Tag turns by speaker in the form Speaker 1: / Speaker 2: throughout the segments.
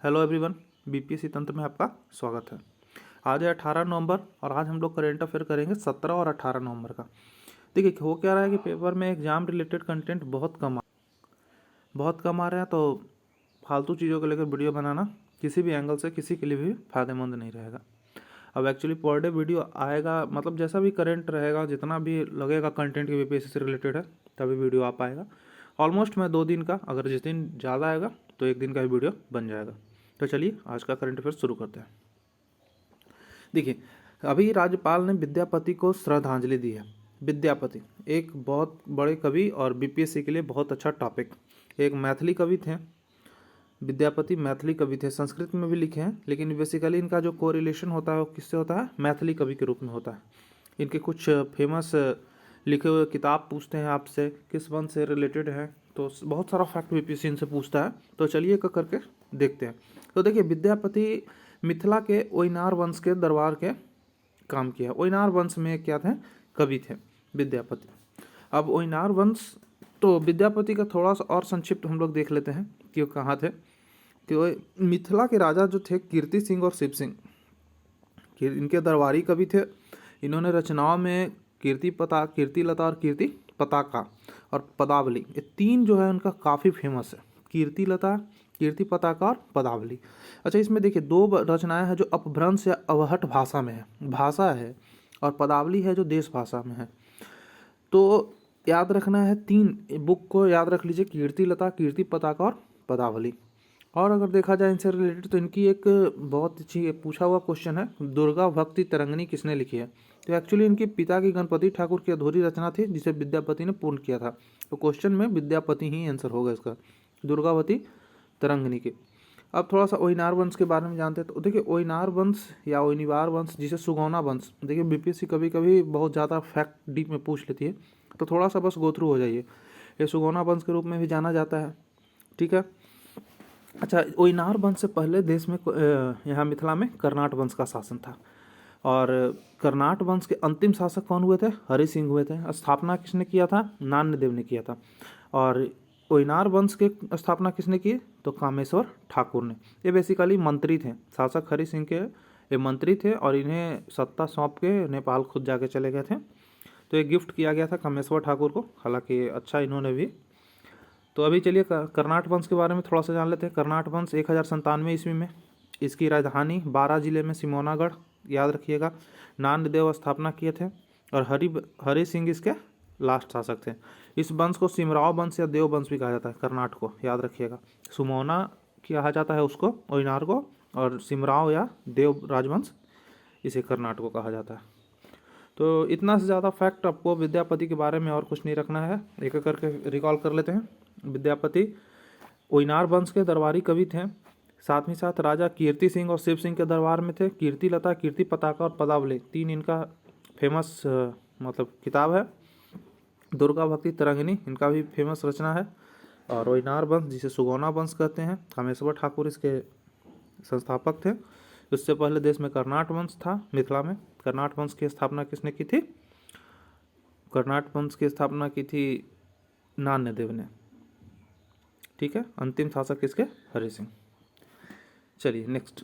Speaker 1: Hello everyone, BPSC तंत्र में आपका स्वागत है। आज है 18 नवंबर और आज हम लोग करेंट अफेयर करेंगे 17 और 18 नवंबर का। देखिए हो क्या रहा है कि पेपर में एग्जाम रिलेटेड कंटेंट बहुत कम आ रहे हैं, तो फालतू चीज़ों को लेकर वीडियो बनाना किसी भी एंगल से किसी के लिए भी फ़ायदेमंद नहीं रहेगा। अब एक्चुअली पर डे वीडियो आएगा, मतलब जैसा भी करंट रहेगा, जितना भी लगेगा कंटेंट के बीपीएससी से रिलेटेड है तभी वीडियो आ पाएगा। ऑलमोस्ट मैं 2 दिन का, अगर जिस दिन ज़्यादा आएगा तो 1 दिन का भी वीडियो बन जाएगा। तो चलिए आज का करंट अफेयर शुरू करते हैं। देखिए, अभी राज्यपाल ने विद्यापति को श्रद्धांजलि दी है। विद्यापति एक बहुत बड़े कवि और बीपीएससी के लिए बहुत अच्छा टॉपिक। एक मैथिली कवि थे, विद्यापति मैथिली कवि थे, संस्कृत में भी लिखे हैं, लेकिन बेसिकली इनका जो कोरिलेशन होता है वो किससे होता है? मैथिली कवि के रूप में होता है। इनके कुछ फेमस लिखे हुए किताब पूछते हैं आपसे किस वंश से रिलेटेड है, तो बहुत सारा फैक्ट बीपीएससी इनसे पूछता है। तो चलिए एक करके देखते हैं। तो देखिए, विद्यापति मिथिला के ओइनार वंश के दरबार के काम किया। ओइनार वंश में क्या थे? कवि थे विद्यापति। अब ओइनार वंश, तो विद्यापति का थोड़ा सा और संक्षिप्त हम लोग देख लेते हैं कि वो कहाँ थे। कि वो मिथिला के राजा जो थे कीर्ति सिंह और शिव सिंह, इनके दरबारी कवि थे। इन्होंने रचनाओं में कीर्तिलता और कीर्ति पताका और पदावली, ये 3 जो है उनका काफ़ी फेमस है। कीर्तिलता, कीर्ति पताका और पदावली। अच्छा, इसमें देखिए 2 रचनाएं हैं जो अपभ्रंश या अवहट भाषा में है, और पदावली है जो देश भाषा में है। तो याद रखना है, 3 बुक को याद रख लीजिए, कीर्तिलता, कीर्ति पताका और पदावली। और अगर देखा जाए इनसे रिलेटेड, तो इनकी एक बहुत अच्छी पूछा हुआ क्वेश्चन है, दुर्गा भक्ति तरंगिणी किसने लिखी है? तो एक्चुअली इनके पिता की गणपति ठाकुर की अधूरी रचना थी जिसे विद्यापति ने पूर्ण किया था। तो क्वेश्चन में विद्यापति ही आंसर होगा इसका, दुर्गावती तरंगिणी की। अब थोड़ा सा ओइनार वंश के बारे में जानते हैं। तो देखिए, ओइनार वंश या ओइनिवार वंश, जिसे सुगौना वंश, देखिए बीपीएससी कभी कभी बहुत ज़्यादा फैक्ट डीप में पूछ लेती है, तो थोड़ा सा बस गो थ्रू हो जाइए। ये सुगौना वंश के रूप में भी जाना जाता है, ठीक है। अच्छा, ओइनार वंश से पहले देश में यहाँ मिथिला में कर्नाट वंश का शासन था, और कर्नाट वंश के अंतिम शासक कौन हुए थे? हरि सिंह हुए थे। स्थापना किसने किया था? नान्यदेव ने किया था। और ओइनार वंश के स्थापना किसने की? तो कामेश्वर ठाकुर ने। ये बेसिकली मंत्री थे, शासक हरि सिंह के ये मंत्री थे, और इन्हें सत्ता सौंप के नेपाल खुद जाके चले गए थे। तो ये गिफ्ट किया गया था कामेश्वर ठाकुर को, हालांकि अच्छा इन्होंने भी। तो अभी चलिए कर्नाट वंश के बारे में थोड़ा सा जान लेते हैं। कर्नाट वंश 1097 ईस्वी में, इसकी राजधानी 12 जिले में सिमोनागढ़, याद रखिएगा। नान्यदेव स्थापना किए थे, और हरि सिंह इसके लास्ट शासक थे। इस वंश को सिमराव वंश या देव वंश भी कहा जाता है, कर्नाट को याद रखिएगा। सुमोना कहा जाता है उसको, ओइनार को, और सिमराव या देव राजवंश इसे कर्नाट को कहा जाता है। तो इतना से ज़्यादा फैक्ट आपको विद्यापति के बारे में और कुछ नहीं रखना है, एक एक करके रिकॉल कर लेते हैं। विद्यापति ओइनार वंश के दरबारी कवि थे, साथ ही साथ राजा कीर्ति सिंह और शिव सिंह के दरबार में थे। कीर्तिलता, कीर्ति पताका और पदावली 3 इनका फेमस मतलब किताब है। दुर्गा भक्ति तरंगिणी इनका भी फेमस रचना है। और ओइनार वंश, जिसे सुगौना वंश कहते हैं, कामेश्वर ठाकुर इसके संस्थापक थे। उससे पहले देश में कर्नाट वंश था। मिथिला में कर्नाट वंश की स्थापना किसने की थी? कर्नाट वंश की स्थापना की थी नान्यदेव ने, ठीक है। अंतिम शासक किसके? हरि सिंह। चलिए नेक्स्ट,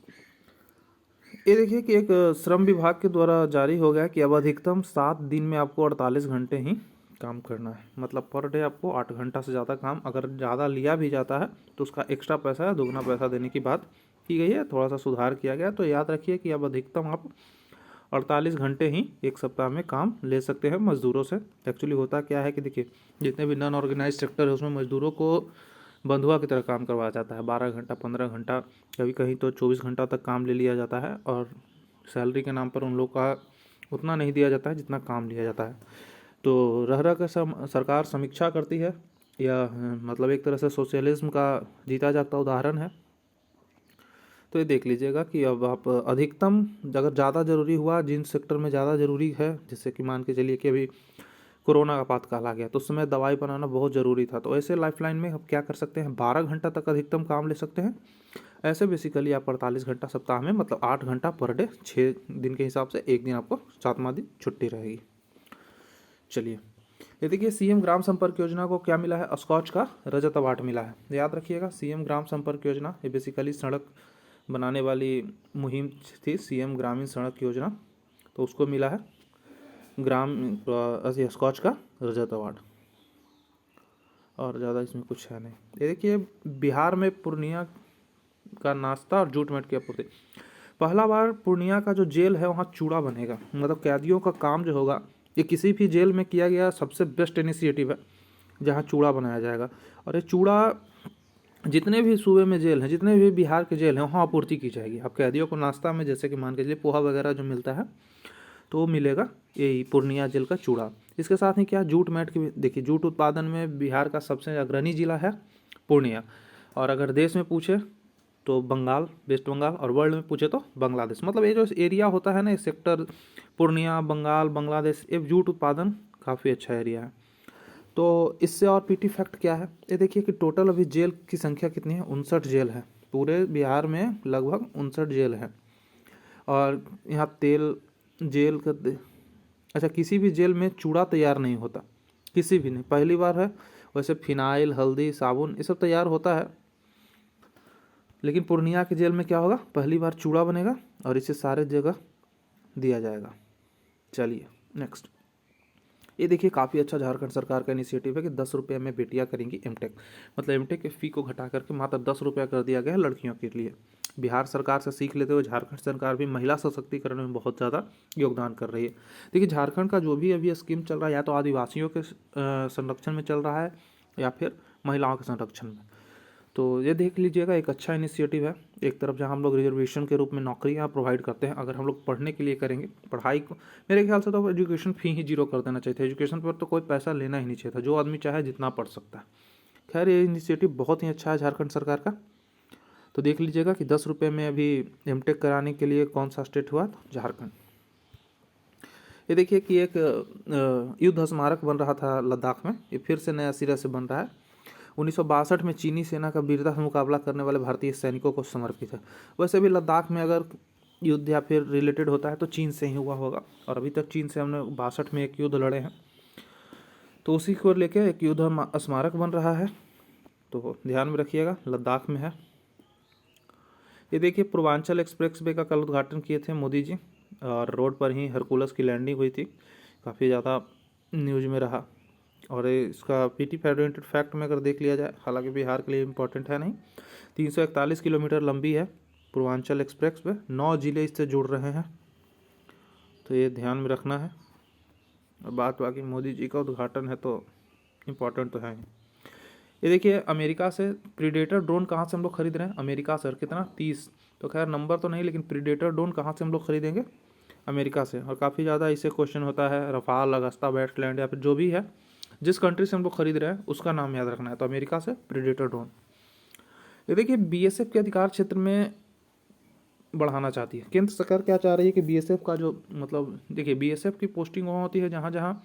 Speaker 1: ये देखिए कि एक श्रम विभाग के द्वारा जारी हो गया कि अब अधिकतम 7 दिन में आपको 48 घंटे ही काम करना है। मतलब पर डे आपको 8 घंटा से ज़्यादा काम, अगर ज़्यादा लिया भी जाता है तो उसका एक्स्ट्रा पैसा, दोगुना पैसा देने की बात की गई है, थोड़ा सा सुधार किया गया। तो याद रखिए कि अब अधिकतम आप 48 घंटे ही एक सप्ताह में काम ले सकते हैं मज़दूरों से। एक्चुअली होता क्या है कि देखिए, जितने भी नॉन ऑर्गेनाइज सेक्टर है उसमें मज़दूरों को बंधुआ की तरह काम करवाया जाता है। 12 घंटा, 15 घंटा, कभी कहीं तो 24 घंटा तक काम ले लिया जाता है, और सैलरी के नाम पर उन लोग का उतना नहीं दिया जाता है जितना काम लिया जाता है। तो रह कर सरकार समीक्षा करती है, या मतलब एक तरह से सोशलिज्म का जीता जागता उदाहरण है। तो ये देख लीजिएगा कि अब आप अधिकतम, अगर ज़्यादा ज़रूरी हुआ, जिन सेक्टर में ज़्यादा ज़रूरी है, जैसे कि मान के चलिए कि अभी कोरोना का आपातकाल आ गया, तो उस समय दवाई बनाना बहुत ज़रूरी था, तो ऐसे लाइफलाइन में आप क्या कर सकते हैं? 12 घंटा तक अधिकतम काम ले सकते हैं। ऐसे बेसिकली आप 48 घंटा सप्ताह में, मतलब 8 घंटा पर डे, 6 दिन के हिसाब से, एक दिन आपको 7वां दिन छुट्टी रहेगी। चलिए ये देखिए सीएम ग्राम संपर्क योजना को क्या मिला है, स्कॉच का रजत अवार्ड मिला है। याद रखिएगा, सीएम ग्राम संपर्क योजना ये बेसिकली सड़क बनाने वाली मुहिम थी, सीएम ग्रामीण सड़क योजना, तो उसको मिला है स्कॉच का रजत अवार्ड। और ज़्यादा इसमें कुछ है नहीं। ये देखिए बिहार में पूर्णिया का नाश्ता और जूट मैट की आपूर्ति। पहला बार पूर्णिया का जो जेल है वहाँ चूड़ा बनेगा, मतलब कैदियों का काम जो होगा ये किसी भी जेल में किया गया सबसे बेस्ट इनिशिएटिव है जहाँ चूड़ा बनाया जाएगा। और ये चूड़ा जितने भी सूबे में जेल हैं, जितने भी बिहार के जेल हैं वहाँ आपूर्ति की जाएगी। अब कैदियों को नाश्ता में जैसे कि मान के चलिए पोहा वगैरह जो मिलता है तो वो मिलेगा यही पूर्णिया जेल का चूड़ा। इसके साथ ही क्या जूट मैट की, देखिए जूट उत्पादन में बिहार का सबसे अग्रणी जिला है पूर्णिया। और अगर देश में पूछे तो बंगाल, वेस्ट बंगाल, और वर्ल्ड में पूछे तो बांग्लादेश। मतलब ये जो एरिया होता है ना, ये सेक्टर पूर्णिया, बंगाल, बांग्लादेश, ये जूट उत्पादन काफ़ी अच्छा एरिया है। तो इससे और पीटी फैक्ट क्या है, ये देखिए कि टोटल अभी जेल की संख्या कितनी है, 59 जेल है पूरे बिहार में, लगभग 59 जेल है। और यहाँ तेल जेल का अच्छा, किसी भी जेल में चूड़ा तैयार नहीं होता, किसी भी नहीं, पहली बार है। वैसे फिनाइल, हल्दी, साबुन ये सब तैयार होता है, लेकिन पूर्णिया के जेल में क्या होगा, पहली बार चूड़ा बनेगा और इसे सारे जगह दिया जाएगा। चलिए नेक्स्ट, ये देखिए काफ़ी अच्छा झारखंड सरकार का इनिशिएटिव है कि 10 रुपये में बेटियां करेंगी एमटेक। मतलब एमटेक के फ़ी को घटा करके मात्र 10 रुपया कर दिया गया है लड़कियों के लिए। बिहार सरकार से सीख लेते हुए झारखंड सरकार भी महिला सशक्तिकरण में बहुत ज़्यादा योगदान कर रही है। देखिए झारखंड का जो भी अभी स्कीम चल रहा है, या तो आदिवासियों के संरक्षण में चल रहा है या फिर महिलाओं के संरक्षण में। तो ये देख लीजिएगा, एक अच्छा इनिशिएटिव है। एक तरफ जहाँ हम लोग रिजर्वेशन के रूप में नौकरियाँ प्रोवाइड करते हैं, अगर हम लोग पढ़ने के लिए करेंगे पढ़ाई को, मेरे ख्याल से तो एजुकेशन फ़ी ही जीरो कर देना चाहिए था। एजुकेशन पर तो कोई पैसा लेना ही नहीं चाहिए था, जो आदमी चाहे जितना पढ़ सकता है। खैर ये इनिशिएटिव बहुत ही अच्छा है झारखंड सरकार का। तो देख लीजिएगा कि 10 रुपये में अभी एमटेक कराने के लिए कौन सा स्टेट हुआ, तो झारखंड। ये देखिए कि एक युद्ध स्मारक बन रहा था लद्दाख में, ये फिर से नया सिरे से बन रहा है। 1962 में चीनी सेना का वीरता से मुकाबला करने वाले भारतीय सैनिकों को समर्पित है। वैसे भी लद्दाख में अगर युद्ध या फिर रिलेटेड होता है तो चीन से ही हुआ होगा, और अभी तक चीन से हमने 62 में एक युद्ध लड़े हैं, तो उसी को लेके एक युद्ध स्मारक बन रहा है, तो ध्यान में रखिएगा, लद्दाख में है। ये देखिए पूर्वांचल एक्सप्रेस वे का कल उद्घाटन किए थे मोदी जी, और रोड पर ही हरकुलस की लैंडिंग हुई थी, काफ़ी ज़्यादा न्यूज में रहा। और इसका पीटी फेडरेटेड फैक्ट में अगर देख लिया जाए, हालांकि बिहार के लिए इम्पोर्टेंट है नहीं, 341 किलोमीटर लंबी है पूर्वांचल एक्सप्रेस वे, 9 जिले इससे जुड़ रहे हैं, तो ये ध्यान में रखना है। और बात बाकी मोदी जी का उद्घाटन है तो इम्पोर्टेंट तो है ही। ये देखिए अमेरिका से प्रीडेटर ड्रोन कहाँ से हम लोग खरीद रहे हैं, अमेरिका से, और कितना 30, तो खैर नंबर तो नहीं, लेकिन प्रीडेटर ड्रोन कहाँ से हम लोग खरीदेंगे, अमेरिका से। और काफ़ी ज़्यादा इससे क्वेश्चन होता है, रफाल, अगस्ता वेस्टलैंड या फिर जो भी है, जिस कंट्री से हम लोग खरीद रहे हैं उसका नाम याद रखना है, तो अमेरिका से प्रीडेटर ड्रोन। ये देखिए बीएसएफ के अधिकार क्षेत्र में बढ़ाना चाहती है केंद्र सरकार। क्या चाह रही है कि बीएसएफ का जो, मतलब देखिए बीएसएफ की पोस्टिंग वहाँ होती है जहाँ जहाँ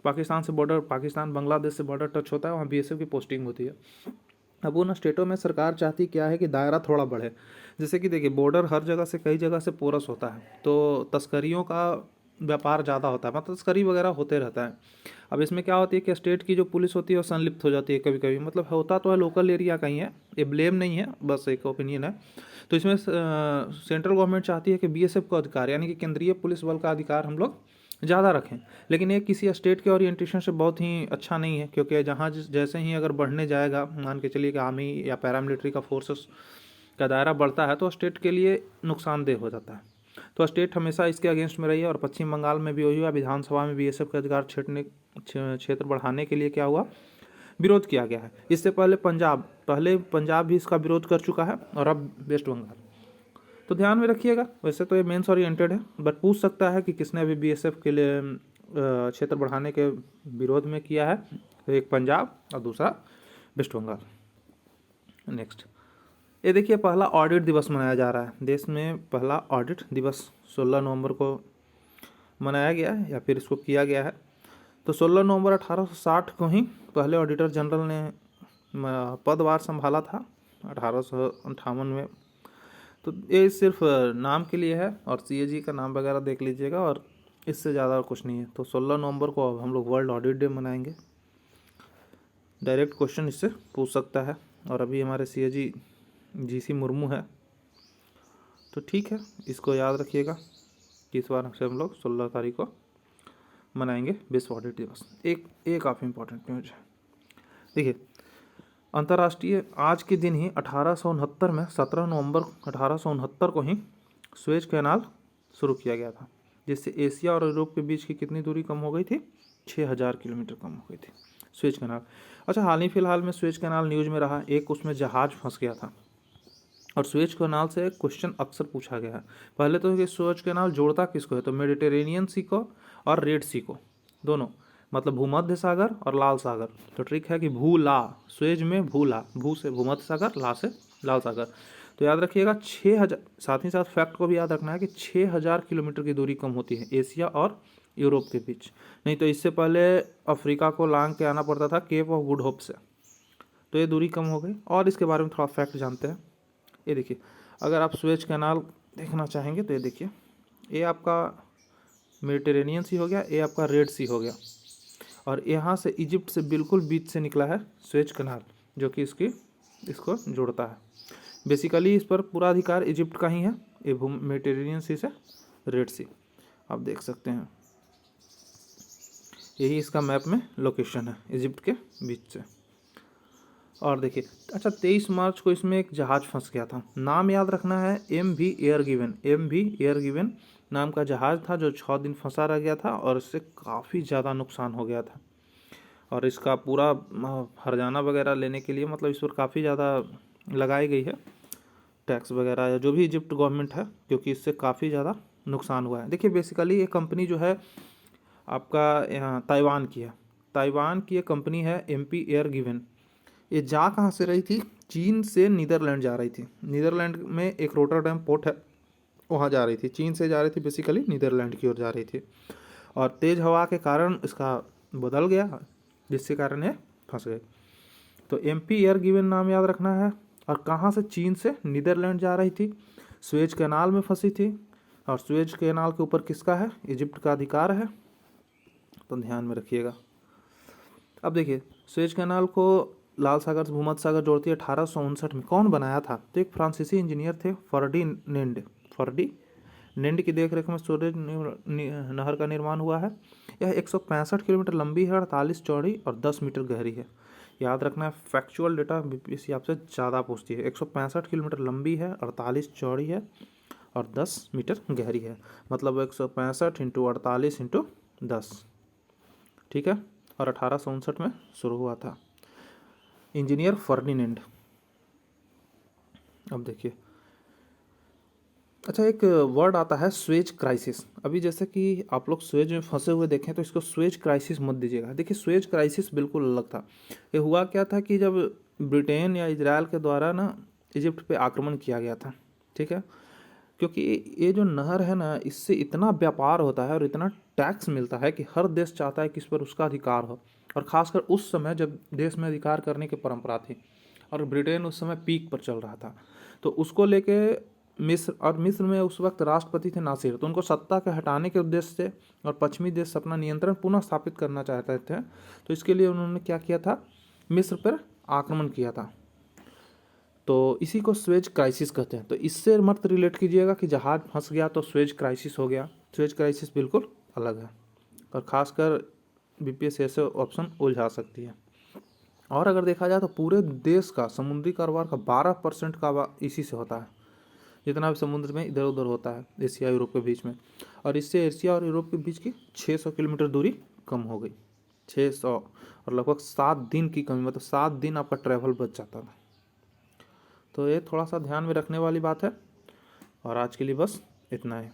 Speaker 1: पाकिस्तान से बॉर्डर, पाकिस्तान बांग्लादेश से बॉर्डर टच होता है, वहाँ बीएसएफ की पोस्टिंग होती है। अब उन स्टेटों में सरकार चाहती क्या है कि दायरा थोड़ा बढ़े। जैसे कि देखिए बॉर्डर हर जगह से, कई जगह से पोरस होता है, तो तस्करियों का व्यापार ज़्यादा होता है, मतलब तस्करी वगैरह होते रहता है। अब इसमें क्या होती है कि स्टेट की जो पुलिस होती है वो संलिप्त हो जाती है कभी कभी, मतलब होता तो है लोकल एरिया का ही है, ये ब्लेम नहीं है, बस एक ओपिनियन है। तो इसमें सेंट्रल गवर्नमेंट चाहती है कि बीएसएफ का अधिकार, यानी कि केंद्रीय पुलिस बल का अधिकार हम लोग ज़्यादा रखें, लेकिन ये किसी स्टेट के ओरिएंटेशन से बहुत ही अच्छा नहीं है, क्योंकि जहाँ जैसे ही अगर बढ़ने जाएगा, मान के चलिए कि आर्मी या पैरामिलिट्री का फोर्सेस का दायरा बढ़ता है तो स्टेट के लिए नुकसानदेह हो जाता है। तो स्टेट हमेशा इसके अगेंस्ट में रही है, और पश्चिम बंगाल में भी वही हुआ, विधानसभा में बीएसएफ का अधिकार क्षेत्र बढ़ाने के लिए क्या हुआ, विरोध किया गया है। इससे पहले पंजाब भी इसका विरोध कर चुका है, और अब वेस्ट बंगाल। तो ध्यान में रखिएगा, वैसे तो ये मेंस ओरिएंटेड है, बट पूछ सकता है कि किसने अभी बीएसएफ के लिए क्षेत्र बढ़ाने के विरोध में किया है, तो एक पंजाब और दूसरा वेस्ट बंगाल। नेक्स्ट, ये देखिए पहला ऑडिट दिवस मनाया जा रहा है देश में। पहला ऑडिट दिवस 16 नवंबर को मनाया गया है, या फिर इसको किया गया है। तो 16 नवंबर 1860 को ही पहले ऑडिटर जनरल ने पदभार संभाला था, 1858 में। तो ये सिर्फ नाम के लिए है, और सीएजी का नाम वगैरह देख लीजिएगा, और इससे ज़्यादा कुछ नहीं है। तो 16 नवंबर को अब हम लोग वर्ल्ड ऑडिट डे मनाएंगे। डायरेक्ट क्वेश्चन इससे पूछ सकता है। और अभी हमारे CAG GC मुर्मू है, तो ठीक है, इसको याद रखिएगा कि इस बार से हम लोग 16 तारीख को मनाएंगे विश्व ऑडिट दिवस। एक काफ़ी इंपॉर्टेंट न्यूज है, देखिए अंतर्राष्ट्रीय आज के दिन ही 1869 में 17 नवंबर 1869 को ही सुएज कैनाल शुरू किया गया था, जिससे एशिया और यूरोप के बीच की कितनी दूरी कम हो गई थी? 6000 किलोमीटर कम हो गई थी सुएज कैनाल। अच्छा, हाल ही फिलहाल में सुएज कैनाल न्यूज में रहा, एक उसमें जहाज फंस गया था और सुएज कैनाल से क्वेश्चन अक्सर पूछा गया है। पहले तो ये सुएज कैनाल जोड़ता किसको है? तो मेडिटेरेनियन सी को और रेड सी को, दोनों, मतलब भूमध्य सागर और लाल सागर। तो ट्रिक है कि भूला, सुएज में भूला, भू से भूमध्य सागर, ला से लाल सागर। तो याद रखिएगा 6000, साथ ही साथ फैक्ट को भी याद रखना है कि 6000 किलोमीटर की दूरी कम होती है एशिया और यूरोप के बीच। नहीं तो इससे पहले अफ्रीका को लांग के आना पड़ता था केप ऑफ गुड होप से, तो ये दूरी कम हो गई। और इसके बारे में थोड़ा फैक्ट जानते हैं। ये देखिए, अगर आप सुएज कैनाल देखना चाहेंगे तो ये देखिए, ये आपका मेडिटेरेनियन सी हो गया, ये आपका रेड सी हो गया, और यहाँ से इजिप्ट से बिल्कुल बीच से निकला है सुएज कैनाल, जो कि इसको जोड़ता है। बेसिकली इस पर पूरा अधिकार इजिप्ट का ही है, ये मेडिटेरेनियन सी से रेड सी, आप देख सकते हैं। यही इसका मैप में लोकेशन है, इजिप्ट के बीच से। और देखिए, अच्छा 23 मार्च को इसमें एक जहाज़ फंस गया था, नाम याद रखना है MV air given. MV air given नाम का जहाज़ था जो 6 दिन फंसा रह गया था और इससे काफ़ी ज़्यादा नुकसान हो गया था। और इसका पूरा हर्जाना वगैरह लेने के लिए, मतलब इस पर काफ़ी ज़्यादा लगाई गई है टैक्स वगैरह, या जो भी इजिप्ट गवर्नमेंट है, क्योंकि इससे काफ़ी ज़्यादा नुकसान हुआ है। देखिए बेसिकली ये कंपनी जो है आपका यहाँ ताइवान की है, ताइवान की ये कंपनी है MP एयर गिवन। ये जा कहाँ से रही थी? चीन से नीदरलैंड जा रही थी। नीदरलैंड में एक रोटरडैम पोर्ट है, वहाँ जा रही थी, चीन से जा रही थी, बेसिकली नीदरलैंड की ओर जा रही थी। और तेज़ हवा के कारण इसका बदल गया, जिसके कारण ये फंस गए। तो MP एयर गिवन नाम याद रखना है। और कहाँ से? चीन से नीदरलैंड जा रही थी, सुएज कैनाल में फंसी थी, और सुएज कैनाल के ऊपर किसका है? इजिप्ट का अधिकार है, तो ध्यान में रखिएगा। अब देखिए, सुएज कैनाल को लाल सागर से भूमध्य सागर जोड़ती है 1859 में। कौन बनाया था? तो एक फ्रांसीसी इंजीनियर थे, फर्डिनेंड की देखरेख में सुएज नहर का निर्माण हुआ है। यह 165 किलोमीटर लंबी है, 48 चौड़ी और 10 मीटर गहरी है। याद रखना है, फैक्चुअल डेटा BPSC आपसे ज़्यादा पूछती है। 165 किलोमीटर लंबी है, 48 चौड़ी है और 10 मीटर गहरी है, मतलब 165 × 48 × 10, ठीक है। और 1859 में शुरू हुआ था, इंजीनियर फर्डिनेंड। अब देखिए, अच्छा एक वर्ड आता है सुएज क्राइसिस। अभी जैसे कि आप लोग सुएज में फंसे हुए देखें तो इसको सुएज क्राइसिस मत दीजिएगा। देखिए सुएज क्राइसिस बिल्कुल अलग था। ये हुआ क्या था कि जब ब्रिटेन या इजराइल के द्वारा ना इजिप्ट पे आक्रमण किया गया था, ठीक है, क्योंकि ये जो नहर है ना, इससे इतना व्यापार होता है और इतना टैक्स मिलता है कि हर देश चाहता है कि इस पर उसका अधिकार हो। और ख़ासकर उस समय जब देश में अधिकार करने की परंपरा थी और ब्रिटेन उस समय पीक पर चल रहा था, तो उसको लेके मिस्र में उस वक्त राष्ट्रपति थे नासिर, तो उनको सत्ता के हटाने के उद्देश्य से और पश्चिमी देश अपना नियंत्रण पुनः स्थापित करना चाहते थे। तो इसके लिए उन्होंने क्या किया था? मिस्र पर आक्रमण किया था। तो इसी को सुएज क्राइसिस कहते हैं। तो इससे मत रिलेट कीजिएगा कि जहाज फंस गया तो सुएज क्राइसिस हो गया। सुएज क्राइसिस बिल्कुल अलग है, और ख़ासकर BPSC ऐसे ऑप्शन उलझा सकती है। और अगर देखा जाए तो पूरे देश का समुद्री कारोबार का 12% का इसी से होता है, जितना भी समुद्र में इधर उधर होता है एशिया यूरोप के बीच में। और इससे एशिया और यूरोप के बीच की 600 किलोमीटर दूरी कम हो गई, 600, और लगभग 7 दिन की कमी, मतलब 7 दिन आपका ट्रैवल बच जाता था। तो ये थोड़ा सा ध्यान में रखने वाली बात है। और आज के लिए बस इतना ही।